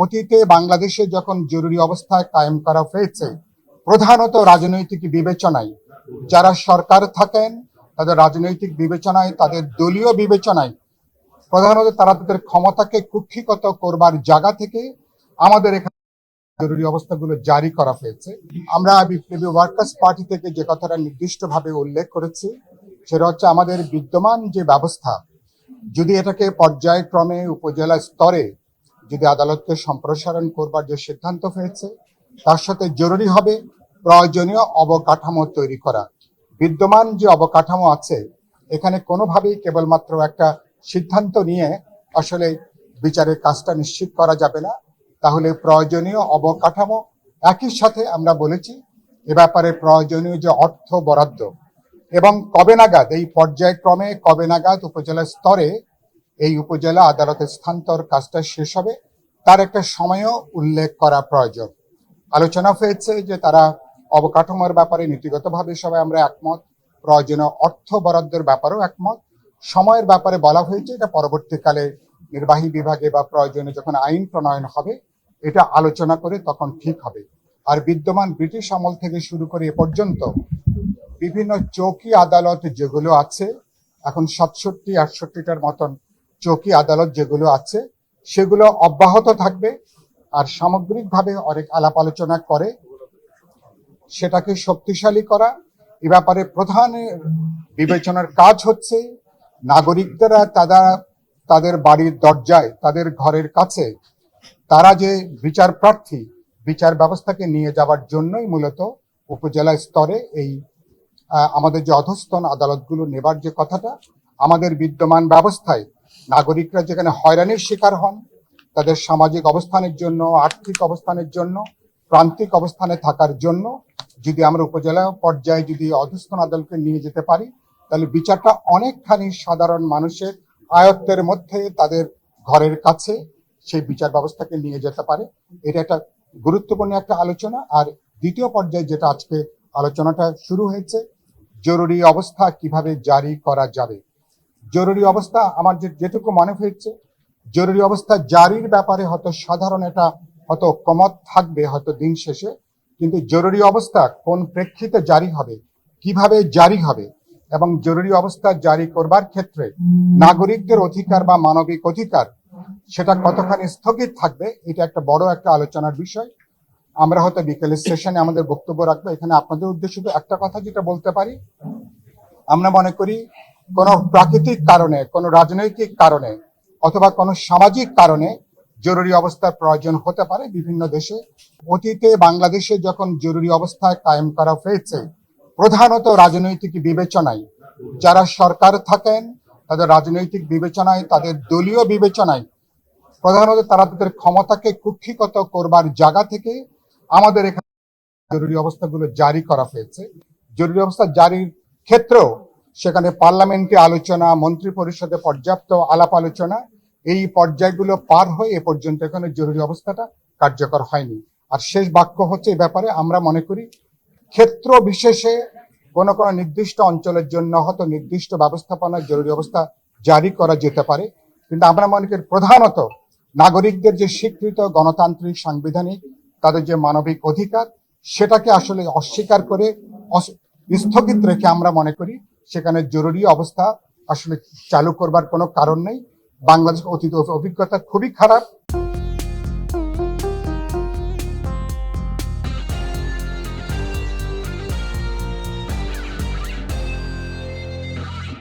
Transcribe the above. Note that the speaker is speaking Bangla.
অতীতে বাংলাদেশে যখন জরুরি অবস্থা কায়েম করা হয়েছে, প্রধানত রাজনৈতিক বিবেচনায় যারা সরকার থাকেন, তাদের রাজনৈতিক বিবেচনায়, তাদের দলীয় বিবেচনায় প্রধানত তারা তাদের ক্ষমতাকে কুক্ষিগত করবার জায়গা থেকে আমাদের এখানে জরুরি অবস্থাগুলো জারি করা হয়েছে। আমরা বিপ্লবী ওয়ার্কার্স পার্টি থেকে যে কথাটা নির্দিষ্টভাবে উল্লেখ করেছি, সেটা হচ্ছে আমাদের বিদ্যমান যে ব্যবস্থা, যদি এটাকে পর্যায়ক্রমে উপজেলা স্তরে যদি আদালতকে সম্প্রসারণ করবার যে সিদ্ধান্ত হয়েছে, তার সাথে জরুরি হবে প্রয়োজনীয় অবকাঠামো তৈরি করা। বিদ্যমান যে অবকাঠামো আছে, এখানে কোনোভাবেই কেবলমাত্র একটা সিদ্ধান্ত নিয়ে আসলে বিচারের কাজটা নিশ্চিত করা যাবে না। তাহলে প্রয়োজনীয় অবকাঠামো, একই সাথে আমরা বলেছি এ ব্যাপারে প্রয়োজনীয় যে অর্থ বরাদ্দ এবং কবে নাগাদ এই পর্যায়ক্রমে কবে নাগাদ উপজেলা স্তরে এই উপজেলা আদালতের স্থানান্তর কাজটা শেষ হবে, তার একটা সময়ও উল্লেখ করা প্রয়োজন। আলোচনা হয়েছে যে তারা অবকাঠামোর ব্যাপারে নীতিগতভাবে সবাই আমরা একমত, প্রয়োজনীয় অর্থ বরাদ্দের ব্যাপারেও একমত। সময়ের ব্যাপারে বলা হয়েছে এটা পরবর্তীকালে নির্বাহী বিভাগে বা প্রয়োজনে যখন আইন প্রণয়ন হবে এটা আলোচনা করে তখন ঠিক হবে। আর বিদ্যমান ব্রিটিশ আমল থেকে শুরু করে এ পর্যন্ত বিভিন্ন চৌকি আদালত যেগুলো আছে, এখন 67-68টার মতন চৌকি আদালত যেগুলো আছে, সেগুলো অব্যাহত থাকবে। আর সামগ্রিকভাবে অনেক আলাপ আলোচনা করে সেটাকে শক্তিশালী করা, এ ব্যাপারে প্রধান বিবেচনার কাজ হচ্ছে নাগরিকরা তাদের বাড়ির দরজায়, তাদের ঘরের কাছে তারা যে বিচার প্রার্থী, বিচার ব্যবস্থাকে নিয়ে যাওয়ার জন্যই মূলত উপজেলা স্তরে এই আমাদের যে অধস্তন আদালতগুলো নেবার যে কথাটা, আমাদের বিদ্যমান ব্যবস্থায় নাগরিকরা যেখানে হয়রানির শিকার হন, তাদের সামাজিক অবস্থানের জন্য, আর্থিক অবস্থানের জন্য, প্রান্তিক অবস্থানে থাকার জন্য যদি আমরা উপজেলা পর্যায়ে যদি অধস্তন আদালতকে নিয়ে যেতে পারি, তাহলে বিচারটা অনেকখানি সাধারণ মানুষের আয়ত্তের মধ্যে, তাদের ঘরের কাছে সেই বিচার ব্যবস্থাকে নিয়ে যেতে পারে। এটা একটা গুরুত্বপূর্ণ একটা আলোচনা। আর দ্বিতীয় পর্যায়ে যেটা আজকে আলোচনাটা শুরু হয়েছে, জরুরি অবস্থা কিভাবে জারি করা যাবে। জরুরি অবস্থা আমার যেটুকু মনে হয়েছে, জরুরি অবস্থা জারির ব্যাপারে হয়তো সাধারণ এটা হয়তো ঐক্যমত থাকবে হয়তো দিন শেষে, কিন্তু জরুরি অবস্থা কোন প্রেক্ষিতে জারি হবে, কিভাবে জারি হবে এবং জরুরি অবস্থা জারি করবার ক্ষেত্রে নাগরিকদের অধিকার বা মানবিক অধিকার সেটা কতখানি স্থগিত থাকবে, এটা একটা বড় একটা আলোচনার বিষয়। আমরা হয়তো বিকেলের সেশনে আমাদের বক্তব্য রাখবো। এখানে আপনাদের উদ্দেশ্যে একটা কথা যেটা বলতে পারি, আমরা মনে করি কোনো প্রাকৃতিক কারণে, কোনো রাজনৈতিক কারণে অথবা কোনো সামাজিক কারণে জরুরি অবস্থার প্রয়োজন হতে পারে বিভিন্ন দেশে। অতীতে বাংলাদেশে যখন জরুরি অবস্থা কায়েম করা হয়েছে, প্রধানত রাজনৈতিক বিবেচনায় যারা সরকার থাকেন, তাদের রাজনৈতিক বিবেচনায়, তাদের দলীয় বিবেচনায় প্রধানত তারা তাদের ক্ষমতাকে কুক্ষিগত করবার জায়গা থেকে আমাদের এখানে জরুরি অবস্থাগুলো জারি করা হয়েছে। জরুরি অবস্থা জারির ক্ষেত্রেও সেখানে পার্লামেন্টে আলোচনা, মন্ত্রী পরিষদে পর্যাপ্ত আলাপ আলোচনা, এই পর্যায়গুলো পার হয়ে এ পর্যন্ত এখানে জরুরি অবস্থাটা কার্যকর হয়নি। আর শেষ বাক্য হচ্ছে এই ব্যাপারে আমরা মনে করি ক্ষেত্র বিশেষে কোনো কোনো নির্দিষ্ট অঞ্চলের জন্য হয়তো নির্দিষ্ট ব্যবস্থাপনার জরুরি অবস্থা জারি করা যেতে পারে, কিন্তু আমরা মনে করি প্রধানত নাগরিকদের যে স্বীকৃত গণতান্ত্রিক সাংবিধানিক তাদের যে মানবিক অধিকার, সেটাকে আসলে অস্বীকার করে স্থগিত রেখে আমরা মনে করি সেখানে জরুরি অবস্থা আসলে চালু করবার কোনো কারণ নেই। বাংলাদেশ অতীত অভিজ্ঞতা খুবই খারাপ।